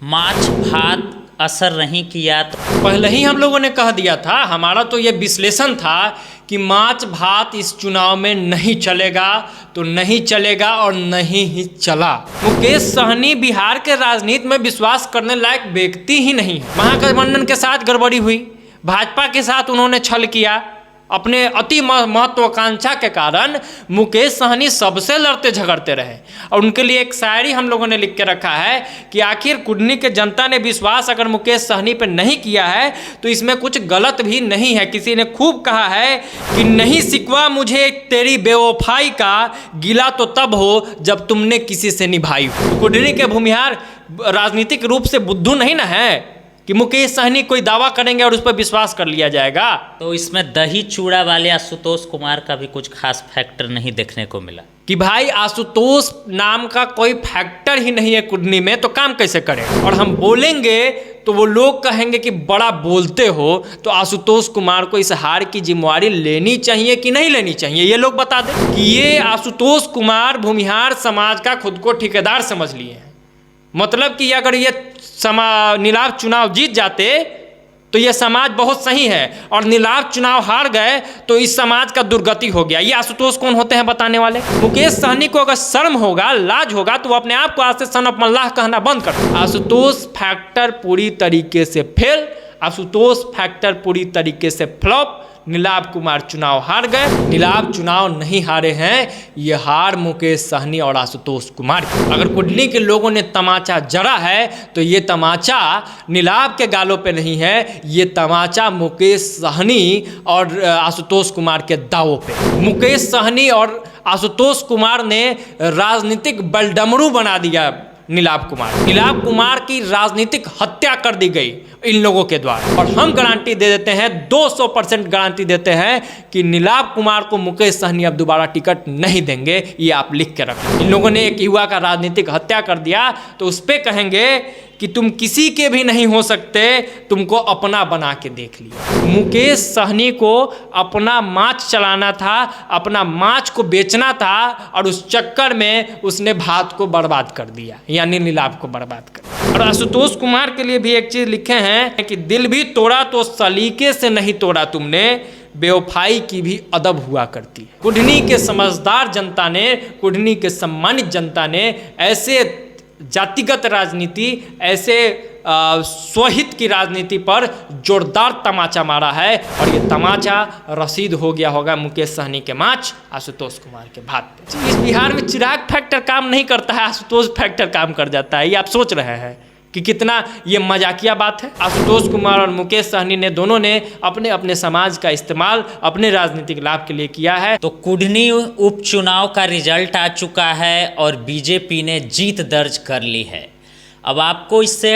माछ भात असर नहीं किया। तो पहले ही हम लोगों ने कह दिया था, हमारा तो ये विश्लेषण था कि माछ भात इस चुनाव में नहीं चलेगा, तो नहीं चलेगा और नहीं ही चला। मुकेश सहनी बिहार के राजनीति में विश्वास करने लायक व्यक्ति ही नहीं है। महागठबंधन के साथ गड़बड़ी हुई, भाजपा के साथ उन्होंने छल किया, अपने अति महत्वाकांक्षा के कारण मुकेश सहनी सबसे लड़ते झगड़ते रहे। और उनके लिए एक शायरी हम लोगों ने लिख के रखा है कि आखिर कुडनी के जनता ने विश्वास अगर मुकेश सहनी पर नहीं किया है तो इसमें कुछ गलत भी नहीं है। किसी ने खूब कहा है कि नहीं सिकवा मुझे तेरी बेवफाई का, गिला तो तब हो जब तुमने किसी से निभाई। कुडनी के भूमिहार राजनीतिक रूप से बुद्धू नहीं ना है कि मुकेश सहनी कोई दावा करेंगे और उस पर विश्वास कर लिया जाएगा। तो इसमें दही चूड़ा वाले आशुतोष कुमार का भी कुछ खास फैक्टर नहीं देखने को मिला कि भाई आशुतोष नाम का कोई फैक्टर ही नहीं है कुडनी में, तो काम कैसे करें। और हम बोलेंगे तो वो लोग कहेंगे कि बड़ा बोलते हो, तो आशुतोष कुमार को इस हार की जिम्मेवारी लेनी चाहिए कि नहीं लेनी चाहिए, ये लोग बता दें कि ये आशुतोष कुमार भूमिहार समाज का खुद को ठेकेदार समझ लिए हैं। मतलब कि अगर ये नीलाभ चुनाव जीत जाते तो ये समाज बहुत सही है, और नीलाभ चुनाव हार गए तो इस समाज का दुर्गति हो गया। ये आशुतोष कौन होते हैं बताने वाले? मुकेश सहनी को अगर शर्म होगा, लाज होगा, तो वो अपने आप को आज से सन ऑफ मल्लाह कहना बंद कर। आशुतोष फैक्टर पूरी तरीके से फेल, आशुतोष फैक्टर पूरी तरीके से फ्लॉप। नीलाभ कुमार चुनाव हार गए, नीलाभ चुनाव नहीं हारे हैं, ये हार मुकेश सहनी और आशुतोष कुमार की। अगर कुडनी के लोगों ने तमाचा जड़ा है तो ये तमाचा नीलाभ के गालों पे नहीं है, ये तमाचा मुकेश सहनी और आशुतोष कुमार के दावों पे। मुकेश सहनी और आशुतोष कुमार ने राजनीतिक बलडमरू बना दिया नीलाभ कुमार की राजनीतिक हत्या कर दी गई इन लोगों के द्वारा। और हम गारंटी दे देते हैं, 200% गारंटी देते हैं कि नीलाभ कुमार को मुकेश सहनी अब दोबारा टिकट नहीं देंगे। ये आप लिख के रखें। इन लोगों ने एक युवा का राजनीतिक हत्या कर दिया तो उस पर कहेंगे कि तुम किसी के भी नहीं हो सकते, तुमको अपना बना के देख लिया। मुकेश सहनी को अपना माछ चलाना था, अपना माछ को बेचना था, और उस चक्कर में उसने भात को बर्बाद कर दिया, यानी नीलाभ को बर्बाद कर दिया। और आशुतोष कुमार के लिए भी एक चीज लिखे हैं कि दिल भी तोड़ा तो सलीके से नहीं तोड़ा तुमने, बेवफाई की भी अदब हुआ करती है। कुडनी के समझदार जनता ने, कुडनी के सम्मानित जनता ने ऐसे जातिगत राजनीति, ऐसे स्वहित की राजनीति पर जोरदार तमाचा मारा है, और ये तमाचा रसीद हो गया होगा मुकेश सहनी के माछ, आशुतोष कुमार के भात पे। इस बिहार में चिराग फैक्टर काम नहीं करता है, आशुतोष फैक्टर काम कर जाता है। ये आप सोच रहे हैं कि कितना ये मजाकिया बात है। आशुतोष कुमार और मुकेश सहनी ने दोनों ने अपने अपने समाज का इस्तेमाल अपने राजनीतिक लाभ के लिए किया है। तो कुडनी उपचुनाव का रिजल्ट आ चुका है और बीजेपी ने जीत दर्ज कर ली है। अब आपको इससे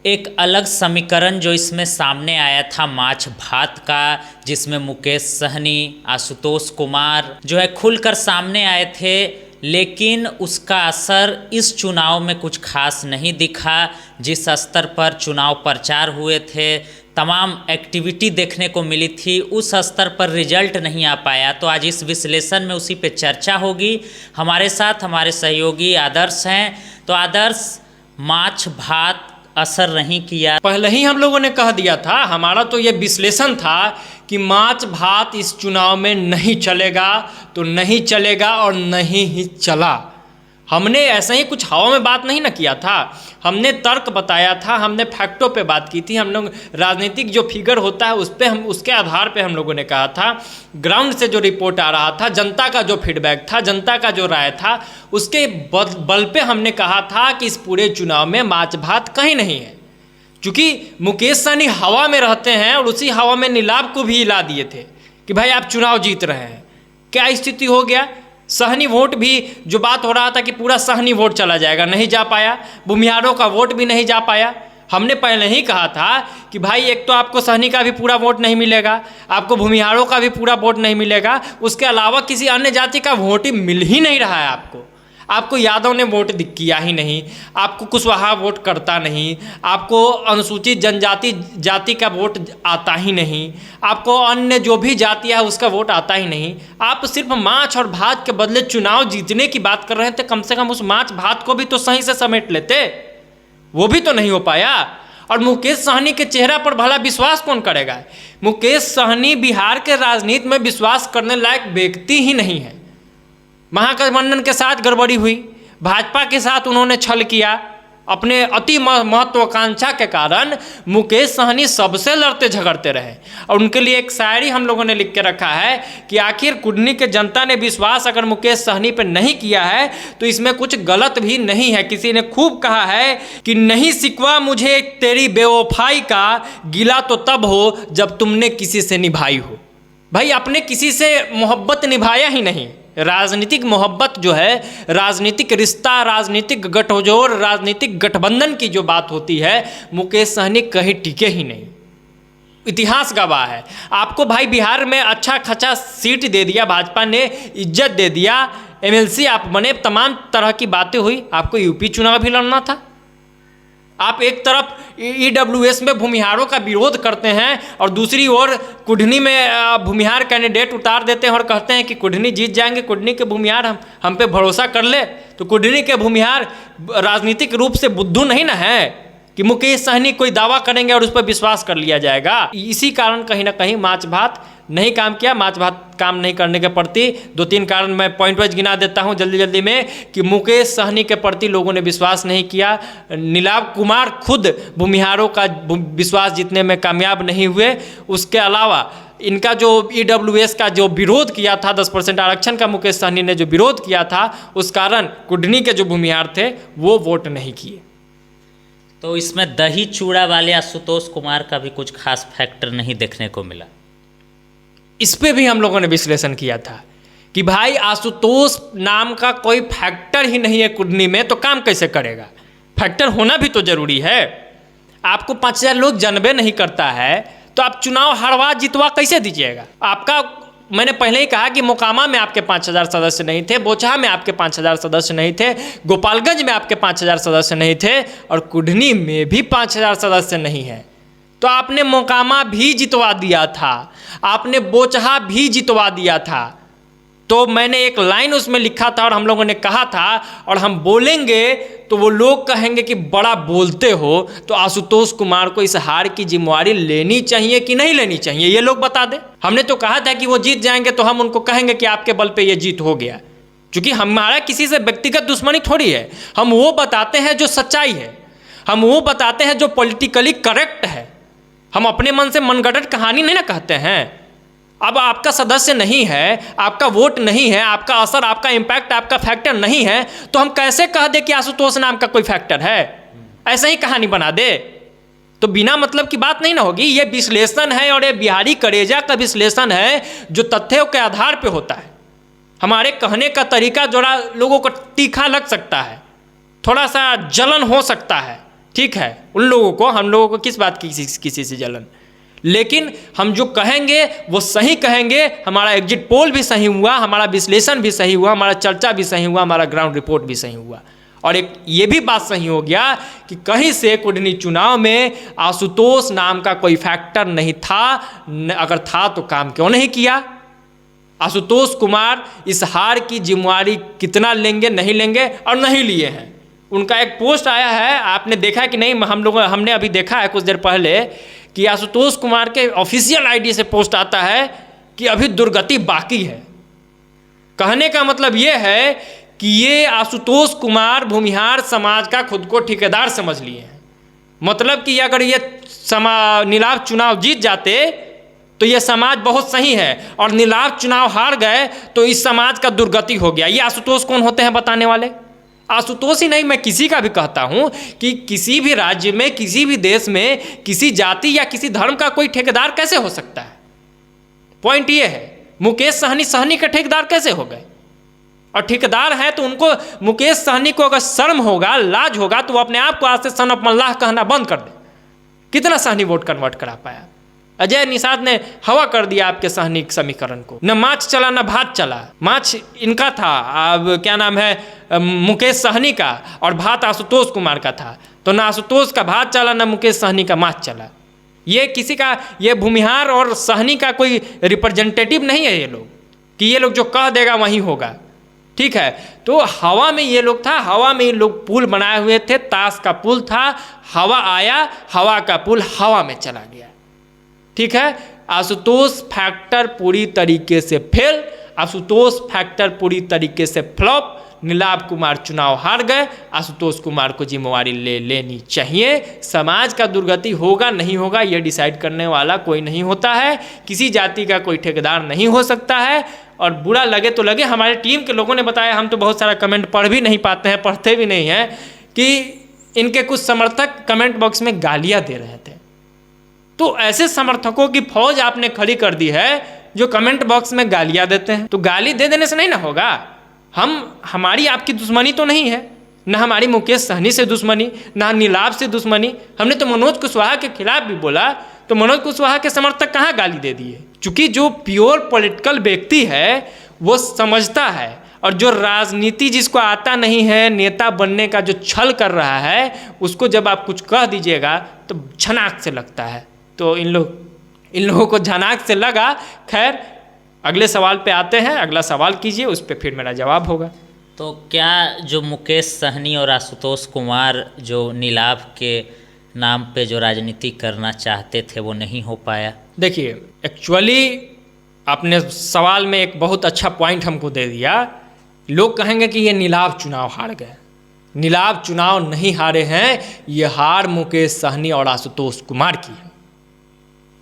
एक अलग समीकरण जो इसमें सामने आया था माछ भात का, जिसमें मुकेश सहनी, आशुतोष कुमार जो है खुलकर सामने आए थे, लेकिन उसका असर इस चुनाव में कुछ खास नहीं दिखा। जिस स्तर पर चुनाव प्रचार हुए थे, तमाम एक्टिविटी देखने को मिली थी, उस स्तर पर रिजल्ट नहीं आ पाया। तो आज इस विश्लेषण में उसी पे चर्चा होगी। हमारे साथ हमारे सहयोगी आदर्श हैं। तो आदर्श, माछ भात असर नहीं किया। पहले ही हम लोगों ने कह दिया था, हमारा तो ये विश्लेषण था कि माछ भात इस चुनाव में नहीं चलेगा, तो नहीं चलेगा और नहीं ही चला। हमने ऐसा ही कुछ हवा में बात नहीं ना किया था, हमने तर्क बताया था, हमने फैक्टों पे बात की थी। हम लोग राजनीतिक जो फिगर होता है उस पे हम उसके आधार पे हम लोगों ने कहा था, ग्राउंड से जो रिपोर्ट आ रहा था, जनता का जो फीडबैक था, जनता का जो राय था, उसके बल पे हमने कहा था कि इस पूरे चुनाव में माछ भात कहीं नहीं है। क्योंकि मुकेश सहनी हवा में रहते हैं और उसी हवा में नीलाभ को भी हिला दिए थे कि भाई आप चुनाव जीत रहे हैं। क्या स्थिति हो गया? सहनी वोट भी, जो बात हो रहा था कि पूरा सहनी वोट चला जाएगा, नहीं जा पाया। भूमिहारों का वोट भी नहीं जा पाया। हमने पहले ही कहा था कि भाई एक तो आपको सहनी का भी पूरा वोट नहीं मिलेगा, आपको भूमिहारों का भी पूरा वोट नहीं मिलेगा, उसके अलावा किसी अन्य जाति का वोट ही मिल ही नहीं रहा है आपको यादव ने वोट किया ही नहीं, आपको कुशवाहा वोट करता नहीं, आपको अनुसूचित जनजाति जाति का वोट आता ही नहीं, आपको अन्य जो भी जाति है उसका वोट आता ही नहीं। आप सिर्फ माछ और भात के बदले चुनाव जीतने की बात कर रहे थे। कम से कम उस माछ भात को भी तो सही से समेट लेते। वो भी तो नहीं हो पाया। और मुकेश सहनी के चेहरा पर भला विश्वास कौन करेगा? मुकेश सहनी बिहार के राजनीति में विश्वास करने लायक व्यक्ति ही नहीं है। महागठबंधन के साथ गड़बड़ी हुई, भाजपा के साथ उन्होंने छल किया, अपने अति महत्वाकांक्षा के कारण मुकेश सहनी सबसे लड़ते झगड़ते रहे। और उनके लिए एक शायरी हम लोगों ने लिख के रखा है कि आखिर कुडनी के जनता ने विश्वास अगर मुकेश सहनी पर नहीं किया है तो इसमें कुछ गलत भी नहीं है। किसी ने खूब कहा है कि नहीं सिकवा मुझे तेरी बेवफाई का, गिला तो तब हो जब तुमने किसी से निभाई हो। भाई आपने किसी से मोहब्बत निभाया ही नहीं। राजनीतिक मोहब्बत जो है, राजनीतिक रिश्ता, राजनीतिक गठजोड़, राजनीतिक गठबंधन की जो बात होती है, मुकेश सहनी कहीं टिके ही नहीं। इतिहास गवाह है। आपको भाई बिहार में अच्छा खासा सीट दे दिया, भाजपा ने इज्जत दे दिया, एमएलसी आप बने, तमाम तरह की बातें हुई। आपको यूपी चुनाव भी लड़ना था। आप एक तरफ ईडब्ल्यूएस में भूमिहारों का विरोध करते हैं और दूसरी ओर कुडनी में भूमिहार कैंडिडेट उतार देते हैं और कहते हैं कि कुडनी जीत जाएंगे, कुडनी के भूमिहार हम पे भरोसा कर ले। तो कुडनी के भूमिहार राजनीतिक रूप से बुद्धू नहीं ना है कि मुकेश सहनी कोई दावा करेंगे और उस पर विश्वास कर लिया जाएगा। इसी कारण कहीं ना कहीं माछ भात नहीं काम किया। माछ भात काम नहीं करने के प्रति 2-3 कारण मैं पॉइंट वाइज गिना देता हूं जल्दी में कि मुकेश सहनी के प्रति लोगों ने विश्वास नहीं किया। नीलाव कुमार खुद भूमिहारों का विश्वास जीतने में कामयाब नहीं हुए। उसके अलावा इनका जो ईडब्ल्यूएस का जो विरोध किया था, 10% आरक्षण का मुकेश सहनी ने जो विरोध किया था, उस कारण कुडनी के जो भूमिहार थे वो वोट नहीं किए। तो इसमें दही चूड़ा वाले आशुतोष कुमार का भी कुछ खास फैक्टर नहीं देखने को मिला। इस पे भी हम लोगों ने विश्लेषण किया था कि भाई आशुतोष नाम का कोई फैक्टर ही नहीं है कुडनी में, तो काम कैसे करेगा? फैक्टर होना भी तो जरूरी है। आपको 5000 लोग जानबे नहीं करता है तो आप चुनाव हरवा जितवा कैसे दीजिएगा? आपका, मैंने पहले ही कहा कि मोकामा में आपके 5000 सदस्य नहीं थे, बोचहा में आपके 5000 सदस्य नहीं थे, गोपालगंज में आपके 5000 सदस्य नहीं थे और कुडनी में भी 5000 सदस्य नहीं है। तो आपने मोकामा भी जितवा दिया था, आपने बोचहा भी जितवा दिया था। तो मैंने एक लाइन उसमें लिखा था और हम लोगों ने कहा था, और हम बोलेंगे तो वो लोग कहेंगे कि बड़ा बोलते हो। तो आशुतोष कुमार को इस हार की जिम्मेवारी लेनी चाहिए कि नहीं लेनी चाहिए, ये लोग बता दें। हमने तो कहा था कि वो जीत जाएंगे तो हम उनको कहेंगे कि आपके बल पे ये जीत हो गया, क्योंकि हमारा किसी से व्यक्तिगत दुश्मनी थोड़ी है। हम वो बताते हैं जो सच्चाई है, हम वो बताते हैं जो पॉलिटिकली करेक्ट है। हम अपने मन से मनगढ़ंत कहानी नहीं ना कहते हैं। अब आपका सदस्य नहीं है, आपका वोट नहीं है, आपका असर, आपका इम्पैक्ट, आपका फैक्टर नहीं है, तो हम कैसे कह दे कि आशुतोष नाम का कोई फैक्टर है? ऐसा ही कहानी बना दे तो बिना मतलब की बात नहीं ना होगी। ये विश्लेषण है और ये बिहारी करेजा का विश्लेषण है जो तथ्यों के आधार पे होता है। हमारे कहने का तरीका जरा लोगों को तीखा लग सकता है, थोड़ा सा जलन हो सकता है, ठीक है, उन लोगों को, हम लोगों को किस बात की किसी से जलन, लेकिन हम जो कहेंगे वो सही कहेंगे। हमारा एग्जिट पोल भी सही हुआ, हमारा विश्लेषण भी सही हुआ, हमारा चर्चा भी सही हुआ, हमारा ग्राउंड रिपोर्ट भी सही हुआ। और एक ये भी बात सही हो गया कि कहीं से कुडनी चुनाव में आशुतोष नाम का कोई फैक्टर नहीं था। अगर था तो काम क्यों नहीं किया? आशुतोष कुमार इस हार की जिम्मेवारी कितना लेंगे, नहीं लेंगे, और नहीं लिए हैं। उनका एक पोस्ट आया है, आपने देखा कि नहीं? हमने अभी देखा है कुछ देर पहले कि आशुतोष कुमार के ऑफिशियल आईडी से पोस्ट आता है कि अभी दुर्गति बाकी है। कहने का मतलब ये है कि ये आशुतोष कुमार भूमिहार समाज का खुद को ठेकेदार समझ लिए हैं। मतलब कि अगर ये नीलाव चुनाव जीत जाते तो ये समाज बहुत सही है, और नीलाव चुनाव हार गए तो इस समाज का दुर्गति हो गया। ये आशुतोष कौन होते हैं बताने वाले? आशुतोष ही नहीं, मैं किसी का भी कहता हूं कि किसी भी राज्य में, किसी भी देश में किसी जाति या किसी धर्म का कोई ठेकेदार कैसे हो सकता है? पॉइंट ये है, मुकेश सहनी के ठेकेदार कैसे हो गए? और ठेकेदार है तो उनको, मुकेश सहनी को अगर शर्म होगा, लाज होगा, तो वो अपने आप को आज से सन ऑफ मल्लाह कहना बंद कर दे। कितना सहनी वोट कन्वर्ट करा पाया? अजय निषाद ने हवा कर दिया आपके सहनी समीकरण को। न माछ चला न भात चला। माछ इनका था, अब क्या नाम है, मुकेश सहनी का, और भात आशुतोष कुमार का था। तो न आशुतोष का भात चला न मुकेश सहनी का माछ चला। ये किसी का, ये भूमिहार और सहनी का कोई रिप्रेजेंटेटिव नहीं है ये लोग, कि ये लोग जो कह देगा वही होगा। ठीक है। तो हवा में ये लोग था, हवा में ये लोग पुल बनाए हुए थे, ताश का पुल था, हवा आया, हवा का पुल हवा में चला गया। ठीक है। आशुतोष फैक्टर पूरी तरीके से फेल, आशुतोष फैक्टर पूरी तरीके से फ्लॉप। नीलाभ कुमार चुनाव हार गए, आशुतोष कुमार को जिम्मेवारी लेनी चाहिए। समाज का दुर्गति होगा नहीं होगा ये डिसाइड करने वाला कोई नहीं होता है, किसी जाति का कोई ठेकेदार नहीं हो सकता है। और बुरा लगे तो लगे, हमारे टीम के लोगों ने बताया, हम तो बहुत सारा कमेंट पढ़ भी नहीं पाते हैं, पढ़ते भी नहीं हैं, कि इनके कुछ समर्थक कमेंट बॉक्स में गालियाँ दे रहे थे। तो ऐसे समर्थकों की फौज आपने खड़ी कर दी है जो कमेंट बॉक्स में गालियाँ देते हैं। तो गाली दे देने से नहीं ना होगा। हमारी आपकी दुश्मनी तो नहीं है, ना हमारी मुकेश सहनी से दुश्मनी, ना नीलाभ से दुश्मनी। हमने तो मनोज कुशवाहा के खिलाफ भी बोला, तो मनोज कुशवाहा के समर्थक कहाँ गाली दे दिए? चूंकि जो प्योर पॉलिटिकल व्यक्ति है वो समझता है, और जो राजनीति जिसको आता नहीं है, नेता बनने का जो छल कर रहा है, उसको जब आप कुछ कह दीजिएगा तो झनाक से लगता है। तो इन लोगों को झनाक से लगा। खैर, अगले सवाल पे आते हैं। अगला सवाल कीजिए, उस पर फिर मेरा जवाब होगा। तो क्या जो मुकेश सहनी और आशुतोष कुमार जो नीलाभ के नाम पे जो राजनीति करना चाहते थे वो नहीं हो पाया? देखिए, एक्चुअली आपने सवाल में एक बहुत अच्छा पॉइंट हमको दे दिया। लोग कहेंगे कि ये नीलाभ चुनाव हार गए। नीलाभ चुनाव नहीं हारे हैं, ये हार मुकेश सहनी और आशुतोष कुमार की है।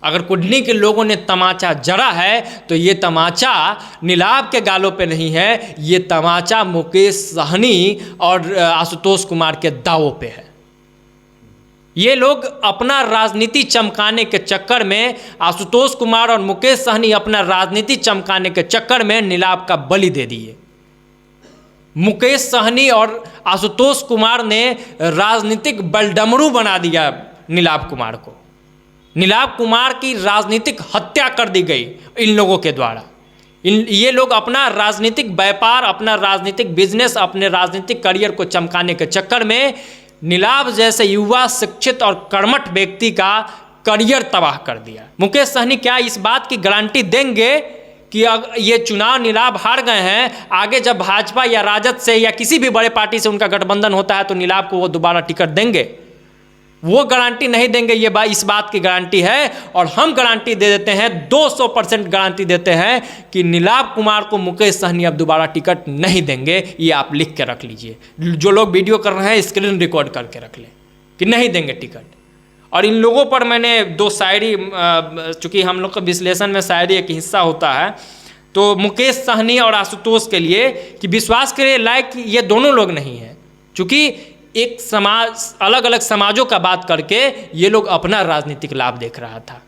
अगर कुडनी के लोगों ने तमाचा जड़ा है तो ये तमाचा नीलाभ के गालों पे नहीं है, ये तमाचा मुकेश सहनी और आशुतोष कुमार के दावों पे है। ये लोग अपना राजनीति चमकाने के चक्कर में, आशुतोष कुमार और मुकेश सहनी अपना राजनीति चमकाने के चक्कर में नीलाभ का बलि दे दिए। मुकेश सहनी और आशुतोष कुमार ने राजनीतिक बलडमरू बना दिया नीलाभ कुमार को। नीलाभ कुमार की राजनीतिक हत्या कर दी गई इन लोगों के द्वारा। ये लोग अपना राजनीतिक व्यापार, अपना राजनीतिक बिजनेस, अपने राजनीतिक करियर को चमकाने के चक्कर में नीलाभ जैसे युवा, शिक्षित और कर्मठ व्यक्ति का करियर तबाह कर दिया। मुकेश सहनी क्या इस बात की गारंटी देंगे कि ये चुनाव नीलाभ हार गए हैं, आगे जब भाजपा या राजद से या किसी भी बड़े पार्टी से उनका गठबंधन होता है तो नीलाभ को वो दोबारा टिकट देंगे? वो गारंटी नहीं देंगे। ये इस बात की गारंटी है, और हम गारंटी दे देते हैं, 200% गारंटी देते हैं कि नीलाभ कुमार को मुकेश सहनी अब दोबारा टिकट नहीं देंगे। ये आप लिख के रख लीजिए। जो लोग वीडियो कर रहे हैं स्क्रीन रिकॉर्ड करके रख लें कि नहीं देंगे टिकट। और इन लोगों पर मैंने 2 शायरी, चूँकि हम लोग का विश्लेषण में शायरी एक हिस्सा होता है, तो मुकेश सहनी और आशुतोष के लिए कि विश्वास करिए लायक ये दोनों लोग नहीं हैं। चूँकि एक समाज, अलग अलग समाजों का बात करके ये लोग अपना राजनीतिक लाभ देख रहा था।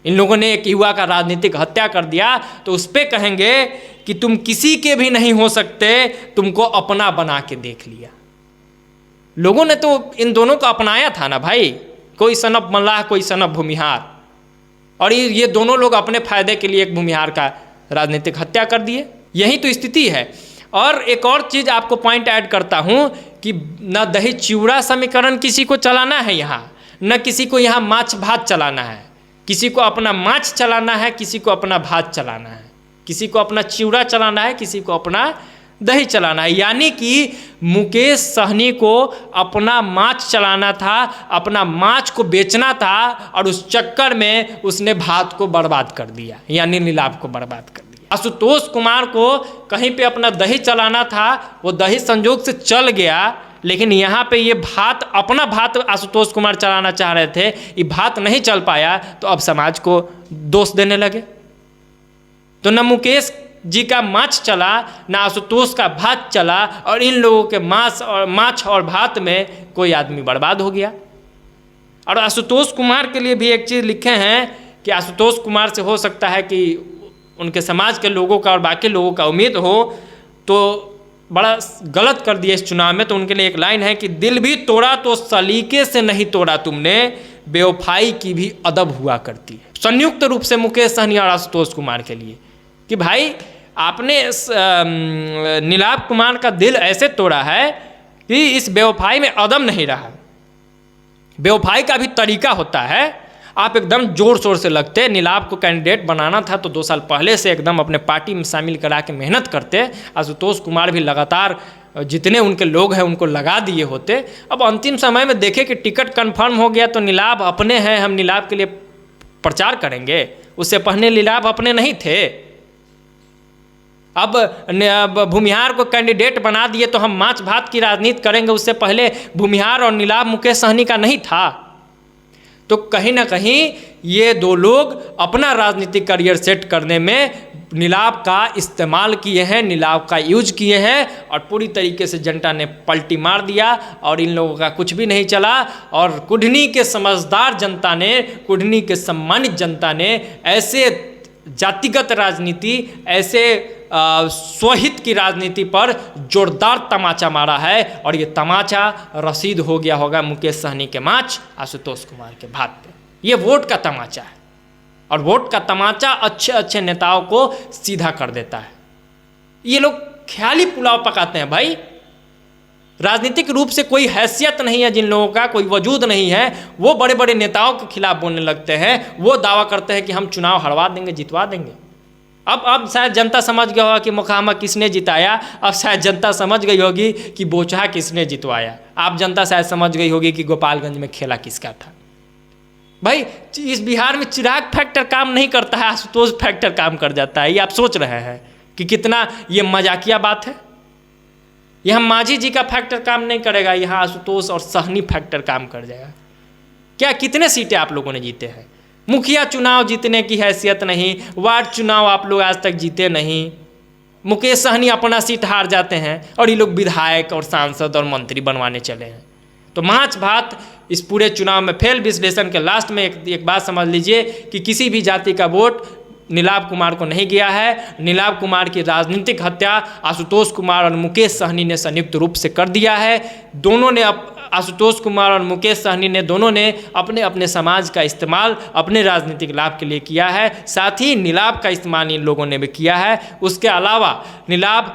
इन लोगों ने एक युवा का राजनीतिक हत्या कर दिया, तो उस पर कहेंगे कि तुम किसी के भी नहीं हो सकते, तुमको अपना बना के देख लिया। लोगों ने तो इन दोनों को अपनाया था ना भाई, कोई सनब मल्लाह, कोई सनब भूमिहार, और ये दोनों लोग अपने फायदे के लिए एक भूमिहार का राजनीतिक हत्या कर दिए। यही तो स्थिति है। और एक और चीज़ आपको पॉइंट ऐड करता हूँ कि न दही चिवड़ा समीकरण किसी को चलाना है यहाँ, न किसी को यहाँ माछ भात चलाना है। किसी को अपना माछ चलाना है, किसी को अपना भात चलाना है, किसी को अपना चिवड़ा चलाना है, किसी को अपना दही चलाना है। यानी कि मुकेश सहनी को अपना माछ चलाना था, अपना माछ को बेचना था, और उस चक्कर में उसने भात को बर्बाद कर दिया, यानी नीलाभ को बर्बाद कर दिया। आशुतोष कुमार को कहीं पे अपना दही चलाना था, वो दही संजोग से चल गया, लेकिन यहाँ पे ये भात, अपना भात आशुतोष कुमार चलाना चाह रहे थे, ये भात नहीं चल पाया, तो अब समाज को दोष देने लगे। तो न मुकेश जी का माछ चला, न आशुतोष का भात चला, और इन लोगों के माछ और भात में कोई आदमी बर्बाद हो गया। और आशुतोष कुमार के लिए भी एक चीज़ लिखे हैं कि आशुतोष कुमार से हो सकता है कि उनके समाज के लोगों का और बाकी लोगों का उम्मीद हो, तो बड़ा गलत कर दिया इस चुनाव में। तो उनके लिए एक लाइन है कि दिल भी तोड़ा तो सलीके से नहीं तोड़ा तुमने, बेवफाई की भी अदब हुआ करती है। संयुक्त रूप से मुकेश सहनी और आशुतोष कुमार के लिए कि भाई आपने नीलाभ कुमार का दिल ऐसे तोड़ा है कि इस बेवफाई में अदब नहीं रहा। बेवफाई का भी तरीका होता है। आप एकदम जोर शोर से लगते, नीलाभ को कैंडिडेट बनाना था तो 2 साल पहले से एकदम अपने पार्टी में शामिल करा के मेहनत करते। आशुतोष कुमार भी लगातार जितने उनके लोग हैं उनको लगा दिए होते। अब अंतिम समय में देखे कि टिकट कंफर्म हो गया तो नीलाभ अपने हैं, हम नीलाभ के लिए प्रचार करेंगे। उससे पहले नीलाभ अपने नहीं थे। अब भूमिहार को कैंडिडेट बना दिए तो हम माछ भात की राजनीति करेंगे। उससे पहले भूमिहार और नीलाभ मुकेश सहनी का नहीं था। तो कहीं ना कहीं ये 2 लोग अपना राजनीतिक करियर सेट करने में नीलाभ का इस्तेमाल किए हैं, नीलाभ का यूज किए हैं और पूरी तरीके से जनता ने पलटी मार दिया और इन लोगों का कुछ भी नहीं चला। और कुढ़नी के समझदार जनता ने, कुढ़नी के सम्मानित जनता ने ऐसे जातिगत राजनीति, ऐसे स्वहित की राजनीति पर जोरदार तमाचा मारा है। और ये तमाचा रसीद हो गया होगा मुकेश सहनी के माछ, आशुतोष कुमार के भात पे। ये वोट का तमाचा है और वोट का तमाचा अच्छे अच्छे नेताओं को सीधा कर देता है। ये लोग ख्याली पुलाव पकाते हैं भाई। राजनीतिक रूप से कोई हैसियत नहीं है जिन लोगों का, कोई वजूद नहीं है, वो बड़े बड़े नेताओं के खिलाफ बोलने लगते हैं। वो दावा करते हैं कि हम चुनाव हरवा देंगे, जितवा देंगे। अब शायद जनता समझ गया होगा कि मोकामा किसने जिताया। अब शायद जनता समझ गई होगी कि बोचहा किसने जितवाया। आप जनता शायद समझ गई होगी कि गोपालगंज में खेला किसका था। भाई इस बिहार में चिराग फैक्टर काम नहीं करता है, आशुतोष फैक्टर काम कर जाता है। ये आप सोच रहे हैं कि कितना ये मजाकिया बात है। यहाँ मांझी जी का फैक्टर काम नहीं करेगा, यहाँ आशुतोष और सहनी फैक्टर काम कर जाएगा। क्या कितने सीटें आप लोगों ने जीते हैं? मुखिया चुनाव जीतने की हैसियत नहीं, वार्ड चुनाव आप लोग आज तक जीते नहीं। मुकेश सहनी अपना सीट हार जाते हैं और ये लोग विधायक और सांसद और मंत्री बनवाने चले हैं। तो माछ भात इस पूरे चुनाव में फेल। विश्लेषण के लास्ट में एक बात समझ लीजिए कि किसी भी जाति का वोट नीलाभ कुमार को नहीं गया है। नीलाभ कुमार की राजनीतिक हत्या आशुतोष कुमार और मुकेश सहनी ने संयुक्त रूप से कर दिया है। दोनों ने आशुतोष कुमार और मुकेश सहनी ने दोनों ने अपने अपने समाज का इस्तेमाल अपने राजनीतिक लाभ के लिए किया है। साथ ही नीलाभ का इस्तेमाल इन लोगों ने भी किया है। उसके अलावा नीलाभ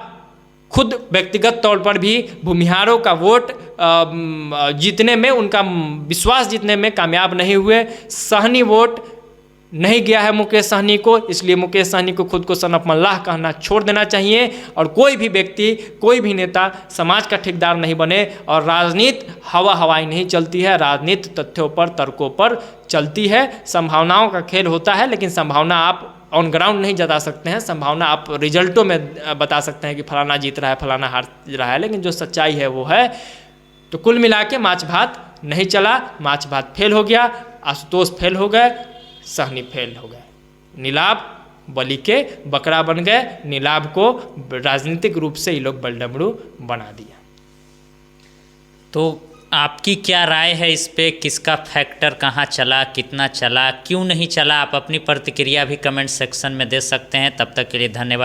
खुद व्यक्तिगत तौर पर भी भूमिहारों का वोट जीतने में, उनका विश्वास जीतने में कामयाब नहीं हुए। सहनी वोट नहीं गया है मुकेश सहनी को, इसलिए मुकेश सहनी को खुद को सनफ मल्लाह कहना छोड़ देना चाहिए। और कोई भी व्यक्ति, कोई भी नेता समाज का ठेकेदार नहीं बने। और राजनीति हवाई नहीं चलती है, राजनीति तथ्यों पर, तर्कों पर चलती है। संभावनाओं का खेल होता है, लेकिन संभावना आप ऑन ग्राउंड नहीं जता सकते हैं। संभावना आप रिजल्टों में बता सकते हैं कि फलाना जीत रहा है, फलाना हार रहा है, लेकिन जो सच्चाई है वो है। तो कुल मिला के माछ भात नहीं चला, माछ भात फेल हो गया, आशुतोष फेल हो गए, सहनी फेल हो गए। नीलाभ बलि के बकरा बन गए। नीलाभ को राजनीतिक रूप से ये लोग बलडमरू बना दिया। तो आपकी क्या राय है इस पे? किसका फैक्टर कहाँ चला, कितना चला, क्यों नहीं चला? आप अपनी प्रतिक्रिया भी कमेंट सेक्शन में दे सकते हैं। तब तक के लिए धन्यवाद।